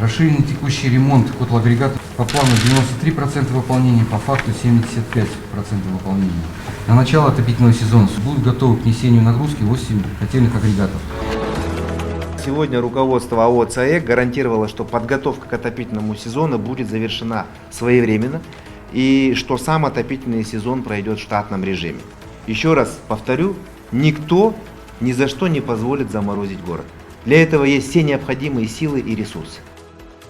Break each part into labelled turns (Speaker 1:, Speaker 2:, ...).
Speaker 1: Расширенный текущий ремонт котлоагрегатов по плану 93% выполнения, по факту 75% выполнения. На начало отопительного сезона будут готовы к несению нагрузки 8 котельных агрегатов.
Speaker 2: Сегодня руководство АО «ЦАЭК» гарантировало, что подготовка к отопительному сезону будет завершена своевременно и что сам отопительный сезон пройдет в штатном режиме. Еще раз повторю, никто ни за что не позволит заморозить город. Для этого есть все необходимые силы и ресурсы.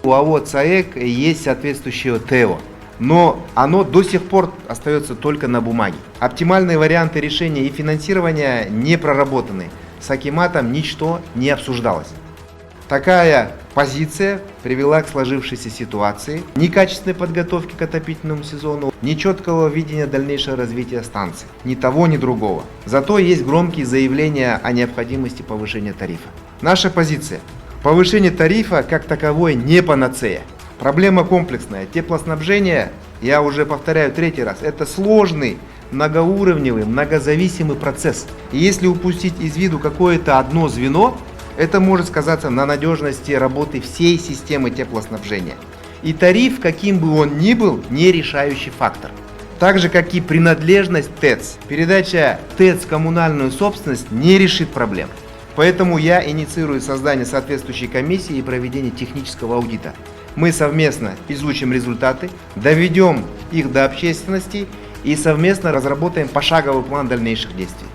Speaker 2: У АО «ЦАЭК» есть соответствующее ТЭО, но оно до сих пор остается только на бумаге. Оптимальные варианты решения и финансирования не проработаны. С акиматом ничто не обсуждалось. Такая позиция привела к сложившейся ситуации, некачественной подготовки к отопительному сезону, нечеткого видения дальнейшего развития станции, ни того, ни другого. Зато есть громкие заявления о необходимости повышения тарифа. Наша позиция: повышение тарифа как таковое не панацея. Проблема комплексная. Теплоснабжение, я уже повторяю третий раз, это сложный, многоуровневый, многозависимый процесс. И если упустить из виду какое-то одно звено, это может сказаться на надежности работы всей системы теплоснабжения. И тариф, каким бы он ни был, не решающий фактор. Так же, как и принадлежность ТЭЦ. Передача ТЭЦ в коммунальную собственность не решит проблем. Поэтому я инициирую создание соответствующей комиссии и проведение технического аудита. Мы совместно изучим результаты, доведем их до общественности и совместно разработаем пошаговый план дальнейших действий.